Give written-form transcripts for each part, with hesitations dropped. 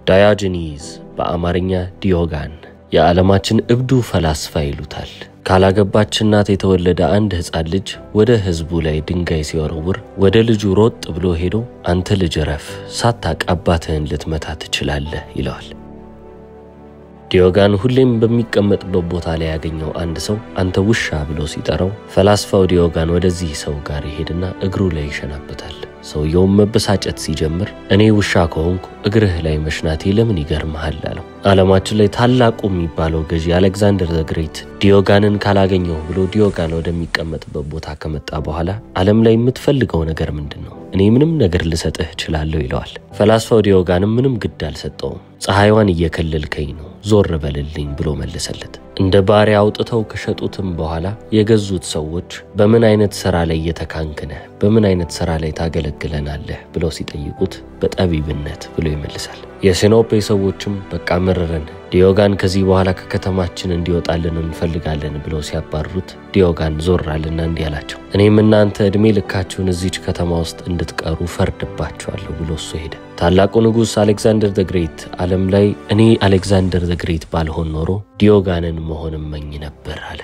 ዳዮጂኒዝ በአማርኛ ዲዮጋን የዓለማችን እብዱ ፈላስፋ ይሉታል። ካላገባች እናት የተወለደ አንድ ሕፃን ልጅ ወደ ህዝቡ ላይ ድንጋይ ሲወረውር ወደ ልጁ ሮጥ ብሎ ሄዶ አንተ ልጅ ረፍ ሳታቅ አባትህን ልትመታ ትችላለህ ይለዋል። ዲዮጋን ሁሌም በሚቀመጥበት ቦታ ላይ ያገኘው አንድ ሰው አንተ ውሻ ብሎ ሲጠራው ፈላስፋው ዲዮጋን ወደዚህ ሰው ጋር ይሄድና እግሩ ላይ ይሸናበታል። ሰውየው መበሳጨት ሲጀምር እኔ ውሻ ከሆንኩ እግርህ ላይ መሽናቴ ለምን ይገርምሃል አለው። ዓለማችን ላይ ታላቁ የሚባለው ገዢ አሌክዛንደር ዘ ግሬት ዲዮጋንን ካላገኘው ብሎ ዲዮጋን ወደሚቀመጥበት ቦታ ከመጣ በኋላ ዓለም ላይ የምትፈልገው ነገር ምንድነው? እኔ ምንም ነገር ልሰጥህ እችላለሁ ይለዋል። ፈላስፋው ዲዮጋንም ምንም ግድ አልሰጠውም። ፀሐይዋን እየከለልከኝ ነው ዞር በልልኝ ብሎ መለሰለት። እንደ ባሪያ አውጥተው ከሸጡትም በኋላ የገዙት ሰዎች በምን አይነት ሥራ ላይ የተካንክነህ በምን አይነት ሥራ ላይ ታገለግለናለህ ብለው ሲጠይቁት በጠቢብነት ብሎ ይመልሳል። የሲኖፔ ሰዎችም በቃ መረረን ዲዮጋን ከዚህ በኋላ ከከተማችን እንዲወጣልን እንፈልጋለን ብለው ሲያባሩት ዲዮጋን ዞራልና እንዲህ አላቸው፣ እኔም እናንተ እድሜ ልካችሁን እዚች ከተማ ውስጥ እንድትቀሩ ፈርድባችኋለሁ ብሎ እሱ ሄደ። ታላቁ ንጉስ አሌክዛንደር ዘ ግሬት ዓለም ላይ እኔ አሌክዛንደር ዘ ግሬት ባልሆን ኖሮ ዲዮጋንን መሆን እመኝ ነበር አለ።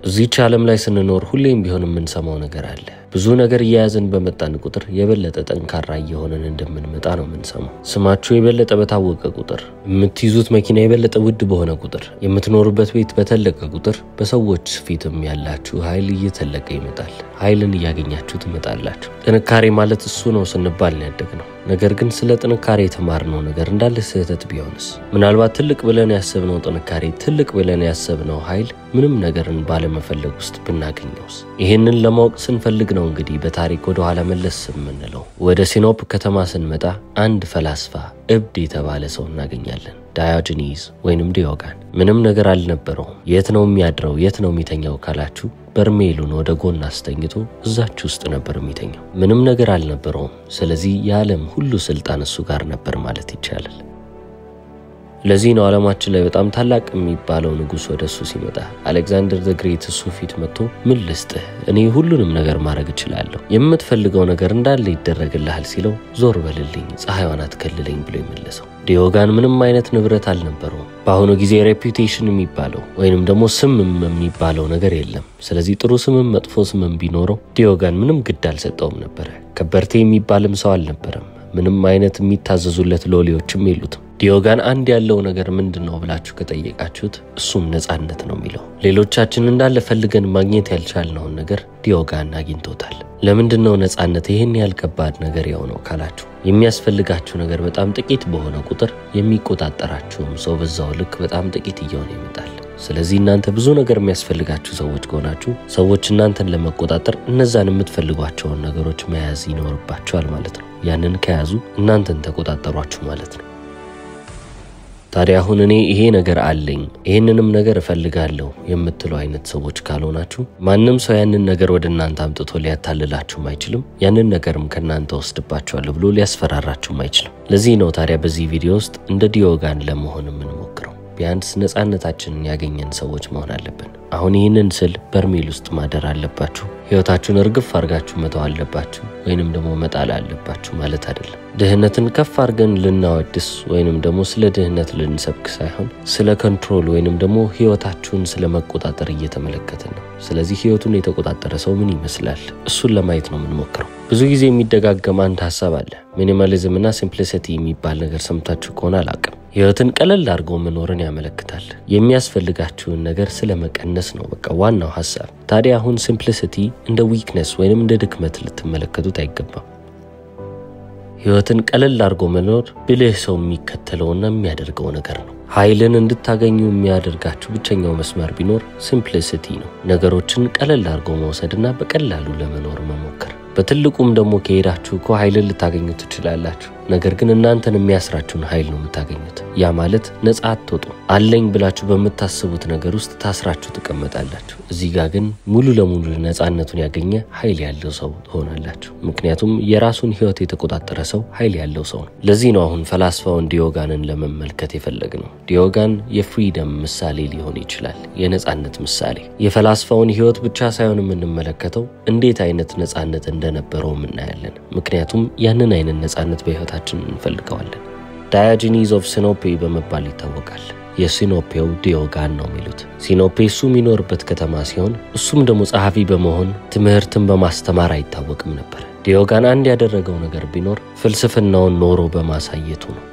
እዚች ዓለም ላይ ስንኖር ሁሌም ቢሆን የምንሰማው ነገር አለ። ብዙ ነገር እያያዝን በመጣን ቁጥር የበለጠ ጠንካራ እየሆነን እንደምንመጣ ነው የምንሰማው። ስማችሁ የበለጠ በታወቀ ቁጥር፣ የምትይዙት መኪና የበለጠ ውድ በሆነ ቁጥር፣ የምትኖሩበት ቤት በተለቀ ቁጥር በሰዎች ፊትም ያላችሁ ኃይል እየተለቀ ይመጣል። ኃይልን እያገኛችሁ ትመጣላችሁ። ጥንካሬ ማለት እሱ ነው ስንባል ነው ያደግነው። ነገር ግን ስለ ጥንካሬ የተማርነው ነገር እንዳለ ስህተት ቢሆንስ? ምናልባት ትልቅ ብለን ያሰብነው ጥንካሬ ትልቅ ብለን ያሰብነው ኃይል ምንም ነገርን ባለመፈለግ ውስጥ ብናገኘውስ? ይሄንን ለማወቅ ስንፈልግ ነው እንግዲህ በታሪክ ወደ ኋላ መለስ የምንለው። ወደ ሲኖፕ ከተማ ስንመጣ አንድ ፈላስፋ እብድ የተባለ ሰው እናገኛለን። ዳዮጂኒዝ ወይንም ዲዮጋን ምንም ነገር አልነበረውም። የት ነው የሚያድረው የት ነው የሚተኛው ካላችሁ በርሜሉን ወደ ጎን አስተኝቶ እዛች ውስጥ ነበር የሚተኛው። ምንም ነገር አልነበረውም። ስለዚህ የዓለም ሁሉ ስልጣን እሱ ጋር ነበር ማለት ይቻላል። ለዚህ ነው ዓለማችን ላይ በጣም ታላቅ የሚባለው ንጉስ ወደሱ ሲመጣ አሌክዛንደር ዘ ግሬት እሱ ፊት መጥቶ ምን ልስጥህ? እኔ ሁሉንም ነገር ማድረግ እችላለሁ፣ የምትፈልገው ነገር እንዳለ ይደረግልሃል ሲለው ዞር በልልኝ ፀሐይዋን አትከልለኝ ብሎ ይመለሰው። ዲዮጋን ምንም አይነት ንብረት አልነበረውም። በአሁኑ ጊዜ ሬፑቴሽን የሚባለው ወይንም ደግሞ ስምም የሚባለው ነገር የለም። ስለዚህ ጥሩ ስምም መጥፎ ስምም ቢኖረው ዲዮጋን ምንም ግድ አልሰጠውም ነበር። ከበርቴ የሚባልም ሰው አልነበረም። ምንም አይነት የሚታዘዙለት ሎሌዎችም የሉትም። ዲዮጋን አንድ ያለው ነገር ምንድነው ብላችሁ ከጠየቃችሁት እሱም ነፃነት ነው የሚለው። ሌሎቻችን እንዳለ ፈልገን ማግኘት ያልቻልነውን ነገር ዲዮጋን አግኝቶታል። ለምንድነው ነፃነት ይሄን ያህል ከባድ ነገር የሆነው ካላችሁ የሚያስፈልጋችሁ ነገር በጣም ጥቂት በሆነ ቁጥር የሚቆጣጠራችሁም ሰው በዛው ልክ በጣም ጥቂት እየሆነ ይመጣል። ስለዚህ እናንተ ብዙ ነገር የሚያስፈልጋችሁ ሰዎች ከሆናችሁ ሰዎች እናንተን ለመቆጣጠር እነዛን የምትፈልጓቸውን ነገሮች መያዝ ይኖርባችኋል ማለት ነው። ያንን ከያዙ እናንተን ተቆጣጣሯችሁ ማለት ነው። ታዲያ አሁን እኔ ይሄ ነገር አለኝ ይሄንንም ነገር እፈልጋለሁ የምትሉ አይነት ሰዎች ካልሆናችሁ ማንም ሰው ያንን ነገር ወደ እናንተ አምጥቶ ሊያታልላችሁ አይችልም። ያንን ነገርም ከናንተ ወስድባችኋል ብሎ ሊያስፈራራችሁ አይችልም። ለዚህ ነው ታዲያ በዚህ ቪዲዮ ውስጥ እንደ ዲዮጋን ለመሆን የምንሞክረው። ቢያንስ ነፃነታችንን ያገኘን ሰዎች መሆን አለብን። አሁን ይህንን ስል በርሜል ውስጥ ማደር አለባችሁ፣ ህይወታችሁን እርግፍ አርጋችሁ መተው አለባችሁ ወይንም ደግሞ መጣል አለባችሁ ማለት አይደለም። ድህነትን ከፍ አርገን ልናወድስ ወይንም ደግሞ ስለ ድህነት ልንሰብክ ሳይሆን ስለ ኮንትሮል ወይንም ደግሞ ህይወታችሁን ስለ መቆጣጠር እየተመለከትን ነው። ስለዚህ ህይወቱን የተቆጣጠረ ሰው ምን ይመስላል እሱን ለማየት ነው የምንሞክረው። ብዙ ጊዜ የሚደጋገም አንድ ሐሳብ አለ። ሚኒማሊዝም እና ሲምፕሊሲቲ የሚባል ነገር ሰምታችሁ ከሆነ አላውቅም። ህይወትን ቀለል አድርጎ መኖርን ያመለክታል። የሚያስፈልጋችሁን ነገር ስለመቀነስ ነው በቃ ዋናው ሐሳብ። ታዲያ አሁን ሲምፕሊሲቲ እንደ ዊክነስ ወይንም እንደ ድክመት ልትመለከቱት አይገባም። ህይወትን ቀለል አድርጎ መኖር ብልህ ሰው የሚከተለውና የሚያደርገው ነገር ነው። ኃይልን እንድታገኙ የሚያደርጋችሁ ብቸኛው መስመር ቢኖር ሲምፕሊሲቲ ነው። ነገሮችን ቀለል አድርጎ መውሰድና በቀላሉ ለመኖር መሞከር። በትልቁም ደግሞ ከሄዳችሁ እኮ ኃይልን ልታገኙ ትችላላችሁ። ነገር ግን እናንተን የሚያስራችሁን ኃይል ነው የምታገኙት። ያ ማለት ነፃ አትወጡ። አለኝ ብላችሁ በመታሰቡት ነገር ውስጥ ታስራችሁ ተቀመጣላችሁ። እዚህ ጋር ግን ሙሉ ለሙሉ ነፃነቱን ያገኘ ኃይል ያለው ሰው ሆናላችሁ። ምክንያቱም የራሱን ህይወት የተቆጣጠረ ሰው ኃይል ያለው ሰው ነው። ለዚህ ነው አሁን ፈላስፋውን ዲዮጋንን ለመመልከት የፈለግነው። ዲዮጋን የፍሪደም ምሳሌ ሊሆን ይችላል፣ የነፃነት ምሳሌ። የፈላስፋውን ህይወት ብቻ ሳይሆን የምንመለከተው እንዴት አይነት ነፃነት እንደነበረው እናያለን። ምክንያቱም ያንን አይነት ነፃነት በህይወታችን እንፈልገዋለን። ዳያጂኒስ ኦፍ ሲኖፔ በመባል ይታወቃል። የሲኖፔው ዲዮጋን ነው የሚሉት። ሲኖፔ እሱ የሚኖርበት ከተማ ሲሆን እሱም ደግሞ ጸሐፊ በመሆን ትምህርትን በማስተማር አይታወቅም ነበር። ዲዮጋን አንድ ያደረገው ነገር ቢኖር ፍልስፍናውን ኖሮ በማሳየቱ ነው።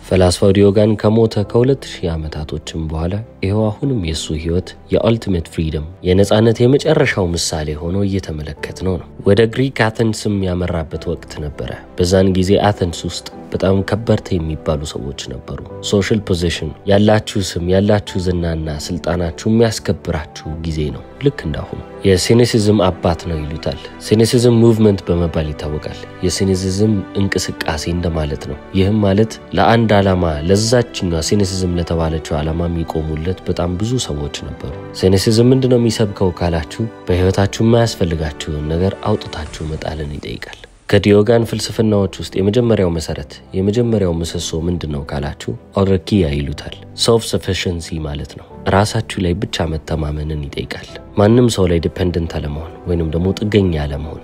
ፈላስፋው ዲዮጋን ከሞተ ከ2000 ዓመታቶችም በኋላ ይሄው አሁንም የሱ ህይወት የአልቲሜት ፍሪደም የነጻነት የመጨረሻው ምሳሌ ሆኖ እየተመለከትነው ነው። ወደ ግሪክ አቴንስም ያመራበት ወቅት ነበረ። በዛን ጊዜ አቴንስ ውስጥ በጣም ከበርቴ የሚባሉ ሰዎች ነበሩ። ሶሻል ፖዚሽን ያላችሁ ስም ያላችሁ ዝናና ስልጣናችሁ የሚያስከብራችሁ ጊዜ ነው። ልክ እንዳሁኑ የሲኒሲዝም አባት ነው ይሉታል። ሲኒሲዝም ሙቭመንት በመባል ይታወቃል። የሲኒሲዝም እንቅስቃሴ እንደማለት ነው። ይህም ማለት ለአንድ ዓላማ ለዛችኛው ሲኒሲዝም ለተባለችው ዓላማ የሚቆሙለት በጣም ብዙ ሰዎች ነበሩ። ሲኒሲዝም ምንድነው የሚሰብከው ካላችሁ በህይወታችሁ የማያስፈልጋችሁን ነገር አውጥታችሁ መጣልን ይጠይቃል። ከዲዮጋን ፍልስፍናዎች ውስጥ የመጀመሪያው መሰረት የመጀመሪያው ምሰሶ ምንድነው ካላችሁ ኦርኪያ ይሉታል። ሰልፍ ሰፊሺየንሲ ማለት ነው። ራሳችሁ ላይ ብቻ መተማመንን ይጠይቃል። ማንም ሰው ላይ ዲፔንደንት አለመሆን ወይንም ደግሞ ጥገኛ አለመሆን።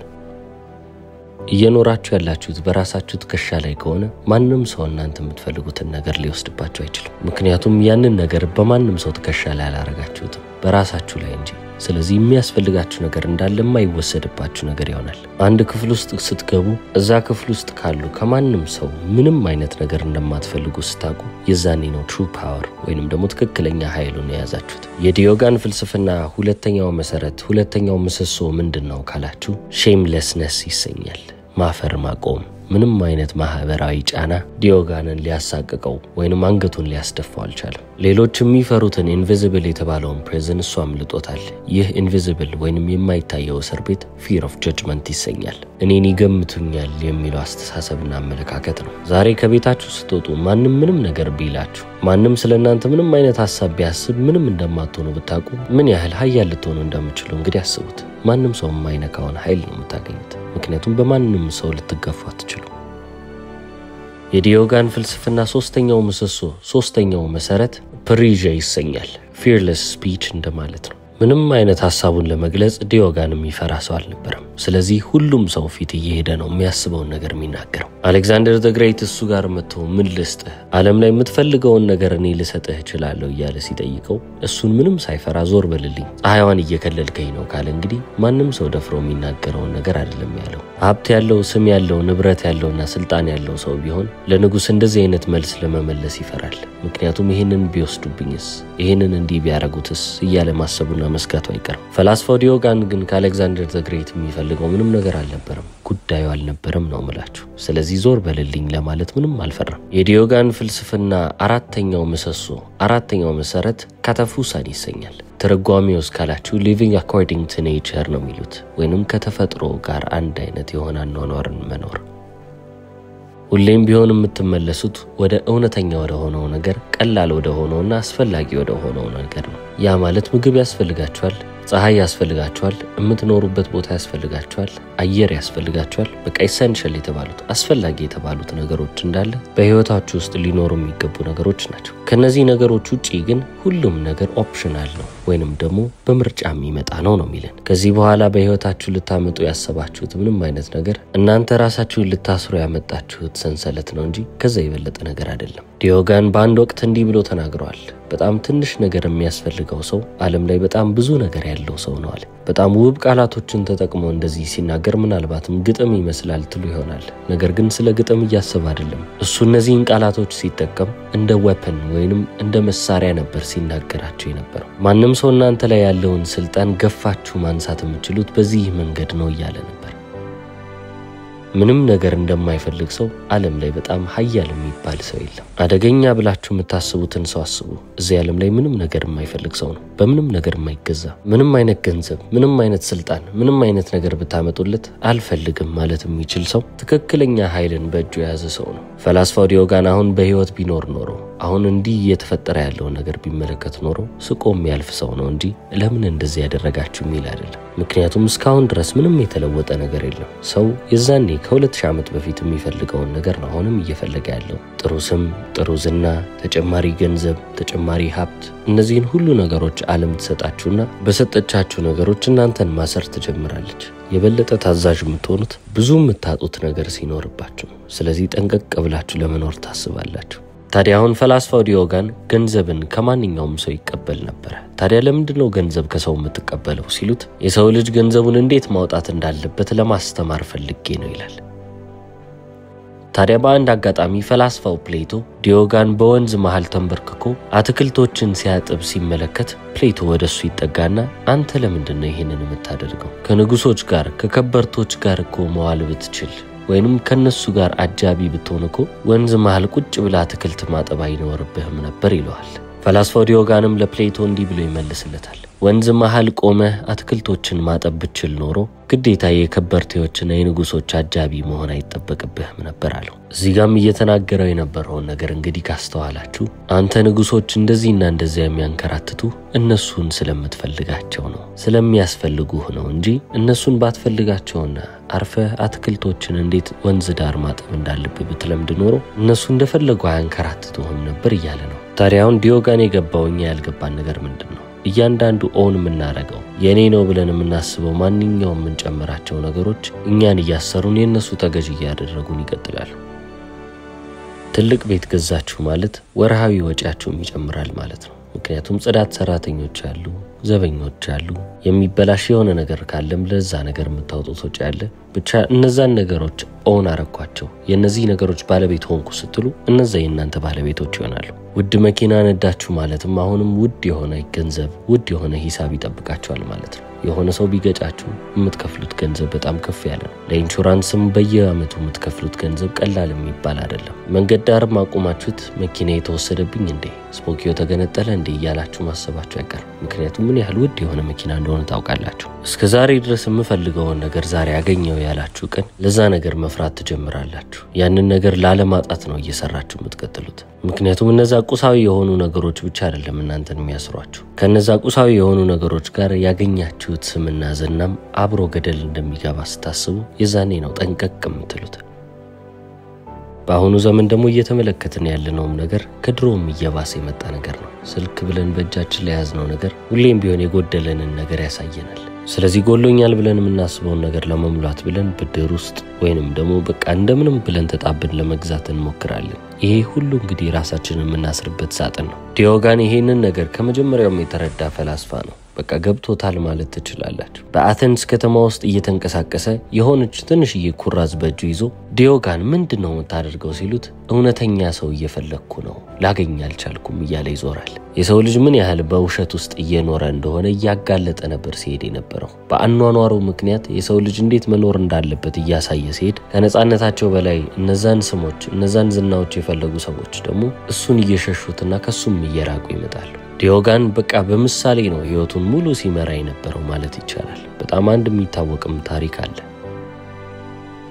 እየኖራችሁ ያላችሁት በራሳችሁ ትከሻ ላይ ከሆነ ማንም ሰው እናንተ የምትፈልጉትን ነገር ሊወስድባችሁ አይችልም። ምክንያቱም ያንን ነገር በማንም ሰው ትከሻ ላይ አላረጋችሁትም፣ በራሳችሁ ላይ እንጂ። ስለዚህ የሚያስፈልጋችሁ ነገር እንዳለ የማይወሰድባችሁ ነገር ይሆናል። አንድ ክፍል ውስጥ ስትገቡ እዛ ክፍል ውስጥ ካሉ ከማንም ሰው ምንም አይነት ነገር እንደማትፈልጉ ስታውቁ የዛኔ ነው ትሩ ፓወር ወይንም ደግሞ ትክክለኛ ኃይሉን የያዛችሁት። የዲዮጋን ፍልስፍና ሁለተኛው መሰረት ሁለተኛው ምሰሶ ምንድነው ካላችሁ ሼምለስነስ ይሰኛል። ማፈር ማቆም። ምንም አይነት ማህበራዊ ጫና ዲዮጋንን ሊያሳቅቀው ወይንም አንገቱን ሊያስደፋው አልቻለም። ሌሎች የሚፈሩትን ኢንቪዚብል የተባለውን ፕሪዝን እሱ አምልጦታል። ይህ ኢንቪዚብል ወይንም የማይታየው እስር ቤት ፊር ኦፍ ጀጅመንት ይሰኛል። እኔን ይገምቱኛል የሚለው አስተሳሰብና አመለካከት ነው። ዛሬ ከቤታችሁ ስትወጡ ማንም ምንም ነገር ቢላችሁ ማንም ስለናንተ ምንም አይነት ሐሳብ ቢያስብ ምንም እንደማትሆኑ ብታውቁ ምን ያህል ኃያል ልትሆኑ እንደምትችሉ እንግዲህ አስቡት። ማንም ሰው የማይነካውን ኃይል ነው የምታገኙት። ምክንያቱም በማንም ሰው ልትገፉ አትችሉ። የዲዮጋን ፍልስፍና ሶስተኛው ምሰሶ ሶስተኛው መሰረት ፕሪዣ ይሰኛል። ፊርለስ ስፒች እንደማለት ነው። ምንም አይነት ሐሳቡን ለመግለጽ ዲዮጋን የሚፈራ ሰው አልነበረም። ስለዚህ ሁሉም ሰው ፊት እየሄደ ነው የሚያስበውን ነገር የሚናገረው። አሌክዛንደር ዘ ግሬት እሱ ጋር መጥቶ ምን ልስጥህ፣ ዓለም ላይ የምትፈልገውን ነገር እኔ ልሰጥህ እችላለሁ እያለ ሲጠይቀው እሱን ምንም ሳይፈራ ዞር በልልኝ ፀሐይዋን እየከለልከኝ ነው ካለ እንግዲህ ማንም ሰው ደፍሮ የሚናገረውን ነገር አይደለም ያለው። ሀብት ያለው ስም ያለው ንብረት ያለውና ስልጣን ያለው ሰው ቢሆን ለንጉስ እንደዚህ አይነት መልስ ለመመለስ ይፈራል። ምክንያቱም ይሄንን ቢወስዱብኝስ ይሄንን እንዲህ ቢያረጉትስ እያለ ማሰቡና መስጋቱ አይቀርም። ፈላስፋው ዲዮጋን ግን ከአሌክዛንደር ዘ ግሬት የሚፈልገው ምንም ነገር አልነበረም። ጉዳዩ አልነበረም ነው ምላችሁ። ስለዚህ ዞር በልልኝ ለማለት ምንም አልፈራም። የዲዮጋን ፍልስፍና አራተኛው ምሰሶ አራተኛው መሰረት ካታፉሳን ይሰኛል። ትርጓሜው እስካላችሁ ሊቪንግ አኮርዲንግ ቱ ኔቸር ነው የሚሉት ወይንም ከተፈጥሮ ጋር አንድ አይነት የሆነ አኗኗርን መኖር። ሁሌም ቢሆን የምትመለሱት ወደ እውነተኛ ወደ ሆነው ነገር ቀላል ወደ ሆነውና አስፈላጊ ወደ ሆነው ነገር ነው። ያ ማለት ምግብ ያስፈልጋችኋል፣ ፀሐይ ያስፈልጋችኋል፣ የምትኖሩበት ቦታ ያስፈልጋችኋል፣ አየር ያስፈልጋችኋል። በቃ ኢሰንሻል የተባሉት አስፈላጊ የተባሉት ነገሮች እንዳለ በህይወታችሁ ውስጥ ሊኖሩ የሚገቡ ነገሮች ናቸው። ከነዚህ ነገሮች ውጪ ግን ሁሉም ነገር ኦፕሽናል ነው ወይንም ደግሞ በምርጫ የሚመጣ ነው የሚለን። ከዚህ በኋላ በህይወታችሁ ልታመጡ ያሰባችሁት ምንም አይነት ነገር እናንተ ራሳችሁን ልታስሩ ያመጣችሁት ሰንሰለት ነው እንጂ ከዛ የበለጠ ነገር አይደለም። ዲዮጋን በአንድ ወቅት እንዲህ ብሎ ተናግሯል። በጣም ትንሽ ነገር የሚያስፈልገው ሰው ዓለም ላይ በጣም ብዙ ነገር ያለው ሰው ነው አለ። በጣም ውብ ቃላቶችን ተጠቅሞ እንደዚህ ሲናገር ምናልባትም ግጥም ይመስላል ትሉ ይሆናል። ነገር ግን ስለ ግጥም እያሰበ አይደለም። እሱ እነዚህን ቃላቶች ሲጠቀም እንደ ዌፐን ወይንም እንደ መሳሪያ ነበር ሲናገራቸው የነበረው። ማንም ሰው እናንተ ላይ ያለውን ስልጣን ገፋችሁ ማንሳት የምትችሉት በዚህ መንገድ ነው እያለ ነበር። ምንም ነገር እንደማይፈልግ ሰው ዓለም ላይ በጣም ኃያል የሚባል ሰው የለም። አደገኛ ብላችሁ የምታስቡትን ሰው አስቡ። እዚህ ዓለም ላይ ምንም ነገር የማይፈልግ ሰው ነው። በምንም ነገር የማይገዛ ምንም አይነት ገንዘብ፣ ምንም አይነት ስልጣን፣ ምንም አይነት ነገር ብታመጡለት አልፈልግም ማለት የሚችል ሰው ትክክለኛ ኃይልን በእጁ የያዘ ሰው ነው። ፈላስፋው ዲዮጋን አሁን በህይወት ቢኖር ኖሮ አሁን እንዲህ እየተፈጠረ ያለው ነገር ቢመለከት ኖሮ ስቆም ያልፍ ሰው ነው እንጂ ለምን እንደዚህ ያደረጋችሁ ሚል አይደለም። ምክንያቱም እስካሁን ድረስ ምንም የተለወጠ ነገር የለም። ሰው የዛኔ ከ2000 ዓመት በፊት የሚፈልገውን ነገር ነው አሁንም እየፈለገ ያለው። ጥሩ ስም፣ ጥሩ ዝና፣ ተጨማሪ ገንዘብ፣ ተጨማሪ ሀብት፣ እነዚህን ሁሉ ነገሮች ዓለም ትሰጣችሁና በሰጠቻችሁ ነገሮች እናንተን ማሰር ትጀምራለች። የበለጠ ታዛዥ የምትሆኑት ብዙ የምታጡት ነገር ሲኖርባችሁ። ስለዚህ ጠንቀቅ ብላችሁ ለመኖር ታስባላችሁ። ታዲያ አሁን ፈላስፋው ዲዮጋን ገንዘብን ከማንኛውም ሰው ይቀበል ነበር። ታዲያ ለምንድነው ገንዘብ ከሰው የምትቀበለው ሲሉት የሰው ልጅ ገንዘቡን እንዴት ማውጣት እንዳለበት ለማስተማር ፈልጌ ነው ይላል። ታዲያ በአንድ አጋጣሚ ፈላስፋው ፕሌቶ ዲዮጋን በወንዝ መሃል ተንበርክኮ አትክልቶችን ሲያጥብ ሲመለከት ፕሌቶ ወደሱ ይጠጋና አንተ ለምንድነው ይሄንን የምታደርገው? ከንጉሶች ጋር ከከበርቶች ጋር እኮ መዋል ብትችል ወይንም ከነሱ ጋር አጃቢ ብትሆን እኮ ወንዝ መሃል ቁጭ ብላ አትክልት ማጠብ አይኖርብህም ነበር ይለዋል። ፈላስፋው ዲዮጋንም ለፕሌቶ እንዲህ ብሎ ይመልስለታል። ወንዝ መሃል ቆመህ አትክልቶችን ማጠብ ብትችል ኖሮ ግዴታ የከበርቴዎችና የንጉሶች አጃቢ መሆን አይጠበቅብህም ነበር አለው። እዚህ ጋርም እየተናገረው የነበረውን ነገር እንግዲህ ካስተዋላችሁ አንተ ንጉሶች እንደዚህና እንደዚያ የሚያንከራትቱ እነሱን ስለምትፈልጋቸው ነው፣ ስለሚያስፈልጉህ ነው እንጂ እነሱን ባትፈልጋቸውና አርፈህ አትክልቶችን እንዴት ወንዝ ዳር ማጠብ እንዳለብህ ብትለምድ ኖሮ እነሱ እንደፈለጉ አያንከራትቱህም ነበር እያለ ነው። ታዲያ አሁን ዲዮጋን የገባውኛ ያልገባን ነገር ምንድነው? እያንዳንዱ ኦን የምናረገው የኔ ነው ብለን የምናስበው ማንኛውም የምንጨምራቸው ነገሮች እኛን እያሰሩን የነሱ ተገዥ እያደረጉን ይቀጥላሉ። ትልቅ ቤት ገዛችሁ ማለት ወርሃዊ ወጪያችሁም ይጨምራል ማለት ነው። ምክንያቱም ጽዳት ሰራተኞች አሉ፣ ዘበኞች አሉ፣ የሚበላሽ የሆነ ነገር ካለም ለዛ ነገር የምታወጡት ወጪ አለ። ብቻ እነዛን ነገሮች ኦን አረኳቸው የነዚህ ነገሮች ባለቤት ሆንኩ ስትሉ እነዛ የናንተ ባለቤቶች ይሆናሉ። ውድ መኪና ነዳችሁ ማለትም አሁንም ውድ የሆነ ገንዘብ ውድ የሆነ ሂሳብ ይጠብቃችኋል ማለት ነው። የሆነ ሰው ቢገጫችሁ የምትከፍሉት ገንዘብ በጣም ከፍ ያለ ነው። ለኢንሹራንስም በየአመቱ የምትከፍሉት ገንዘብ ቀላል የሚባል አይደለም። መንገድ ዳር ማቆማችሁት መኪና የተወሰደብኝ እንዴ ስፖኪዮ ተገነጠለ እንዴ እያላችሁ ማሰባችሁ አይቀርም። ምክንያቱም ምን ያህል ውድ የሆነ መኪና እንደሆነ ታውቃላችሁ። እስከዛሬ ድረስ የምፈልገውን ነገር ዛሬ ያገኘው ያላችሁ ቀን ለዛ ነገር መፍራት ትጀምራላችሁ። ያንን ነገር ላለማጣት ነው እየሰራችሁ የምትቀጥሉት። ምክንያቱም እነዛ ቁሳዊ የሆኑ ነገሮች ብቻ አይደለም እናንተን የሚያስሯችሁ። ከነዛ ቁሳዊ የሆኑ ነገሮች ጋር ያገኛችሁት ስምና ዝናም አብሮ ገደል እንደሚገባ ስታስቡ የዛኔ ነው ጠንቀቅ የምትሉት። በአሁኑ ዘመን ደግሞ እየተመለከትን ያለነውም ነገር ከድሮም እየባሰ የመጣ ነገር ነው። ስልክ ብለን በእጃችን ላይ ያዝነው ነገር ሁሌም ቢሆን የጎደለንን ነገር ያሳየናል። ስለዚህ ጎሎኛል ብለን የምናስበውን ነገር ለመሙላት ብለን ብድር ውስጥ ወይንም ደግሞ በቃ እንደምንም ብለን ተጣብን ለመግዛት እንሞክራለን። ይሄ ሁሉ እንግዲህ ራሳችንን የምናስርበት ሳጥን ነው። ዲዮጋን ይሄንን ነገር ከመጀመሪያውም የተረዳ ፈላስፋ ነው። በቃ ገብቶታል ማለት ትችላላችሁ። በአቴንስ ከተማ ውስጥ እየተንቀሳቀሰ የሆነች ትንሽዬ ኩራዝ በእጁ ይዞ ዲዮጋን ምንድነው የምታደርገው ሲሉት እውነተኛ ሰው እየፈለኩ ነው ላገኝ አልቻልኩም እያለ ይዞራል። የሰው ልጅ ምን ያህል በውሸት ውስጥ እየኖረ እንደሆነ እያጋለጠ ነበር ሲሄድ የነበረው። በአኗኗሩ ምክንያት የሰው ልጅ እንዴት መኖር እንዳለበት እያሳየ ሲሄድ ከነጻነታቸው በላይ እነዛን ስሞች እነዛን ዝናዎች የፈለጉ ሰዎች ደግሞ እሱን እየሸሹትና ከሱም እየራቁ ይመጣሉ። ዲዮጋን በቃ በምሳሌ ነው ህይወቱን ሙሉ ሲመራ የነበረው ማለት ይቻላል። በጣም አንድ የሚታወቅም ታሪክ አለ።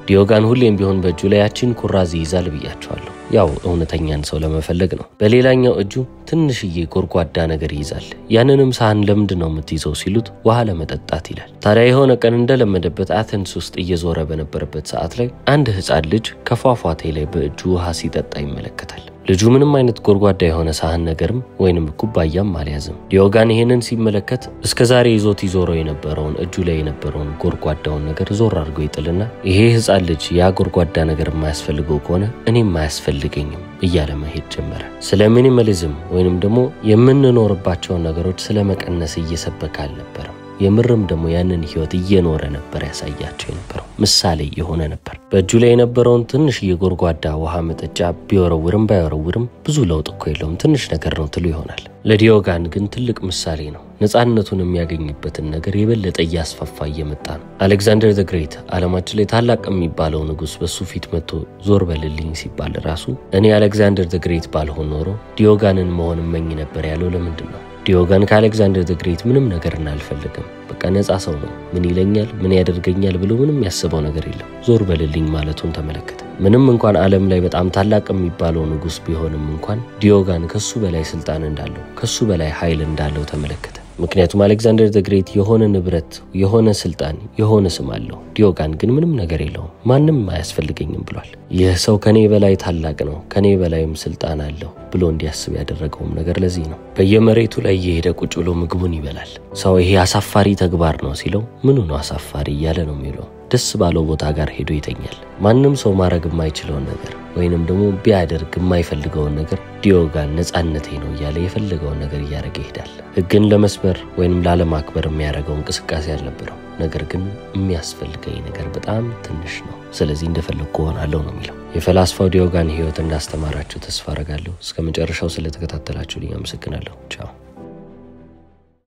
ዲዮጋን ሁሌም ቢሆን በእጁ ላይ ያቺን ኩራዝ ይዛል ብያቸዋለሁ። ያው እውነተኛን ሰው ለመፈለግ ነው። በሌላኛው እጁ ትንሽዬ ጎርጓዳ ነገር ይዛል። ያንንም ሳህን ለምንድነው የምትይዘው ሲሉት ውሃ ለመጠጣት ይላል። ታዲያ የሆነ ቀን እንደለመደበት አቴንስ ውስጥ እየዞረ በነበረበት ሰዓት ላይ አንድ ህፃን ልጅ ከፏፏቴ ላይ በእጁ ውሃ ሲጠጣ ይመለከታል። ልጁ ምንም አይነት ጎርጓዳ የሆነ ሳህን ነገርም ወይንም ኩባያም አልያዘም። ዲዮጋን ይሄንን ሲመለከት እስከዛሬ ይዞት ይዞረው የነበረውን እጁ ላይ የነበረውን ጎርጓዳውን ነገር ዞር አድርጎ ይጥልና ይሄ ህፃን ልጅ ያ ጎርጓዳ ነገር የማያስፈልገው ከሆነ እኔም የማያስፈልገኝም እያለ መሄድ ጀመረ። ስለ ሚኒማሊዝም ወይንም ደግሞ የምንኖርባቸው ነገሮች ስለመቀነስ እየሰበከ አልነበረም። የምርም ደግሞ ያንን ህይወት እየኖረ ነበር ያሳያቸው የነበረው ምሳሌ የሆነ ነበር። በእጁ ላይ የነበረውን ትንሽ የጎርጓዳ ውሃ መጠጫ ቢወረውርም ባይወረውርም ብዙ ለውጥ እኮ የለውም ትንሽ ነገር ነው ትሉ ይሆናል። ለዲዮጋን ግን ትልቅ ምሳሌ ነው። ነፃነቱን የሚያገኝበትን ነገር የበለጠ እያስፋፋ እየመጣ ነው። አሌክዛንደር ዘ ግሬት ዓለማችን ላይ ታላቅ የሚባለው ንጉስ በሱ ፊት መጥቶ ዞር በልልኝ ሲባል ራሱ እኔ አሌክዛንደር ዘ ግሬት ባልሆን ኖሮ ዲዮጋንን መሆን እመኝ ነበር ያለው ለምንድን ነው? ዲዮጋን ከአሌክዛንደር ዘ ግሬት ምንም ነገር አልፈልግም። በቃ ነፃ ሰው ነው። ምን ይለኛል ምን ያደርገኛል ብሎ ምንም ያስበው ነገር የለም። ዞር በልልኝ ማለቱን ተመለከተ። ምንም እንኳን ዓለም ላይ በጣም ታላቅ የሚባለው ንጉስ ቢሆንም እንኳን ዲዮጋን ከሱ በላይ ስልጣን እንዳለው ከሱ በላይ ኃይል እንዳለው ተመለከተ። ምክንያቱም አሌክሳንደር ዘ ግሬት የሆነ ንብረት የሆነ ስልጣን የሆነ ስም አለው። ዲዮጋን ግን ምንም ነገር የለውም። ማንም አያስፈልገኝም ብሏል። ይህ ሰው ከኔ በላይ ታላቅ ነው፣ ከኔ በላይም ስልጣን አለው ብሎ እንዲያስብ ያደረገውም ነገር ለዚህ ነው። በየመሬቱ ላይ እየሄደ ቁጭ ብሎ ምግቡን ይበላል። ሰው ይሄ አሳፋሪ ተግባር ነው ሲለው ምኑ ነው አሳፋሪ እያለ ነው የሚለው። ደስ ባለው ቦታ ጋር ሄዶ ይተኛል። ማንም ሰው ማድረግ የማይችለውን ነገር ወይንም ደግሞ ቢያደርግ የማይፈልገውን ነገር ዲዮጋን ነፃነቴ ነው እያለ የፈለገውን ነገር እያደረገ ይሄዳል። ሕግን ለመስበር ወይንም ላለማክበር የሚያደርገው እንቅስቃሴ አልነበረው። ነገር ግን የሚያስፈልገኝ ነገር በጣም ትንሽ ነው፣ ስለዚህ እንደፈለግኩ ሆናለሁ ነው የሚለው። የፈላስፋው ዲዮጋን ሕይወት እንዳስተማራችሁ ተስፋ አደርጋለሁ። እስከ መጨረሻው ስለተከታተላችሁልኝ አመሰግናለሁ። ቻው።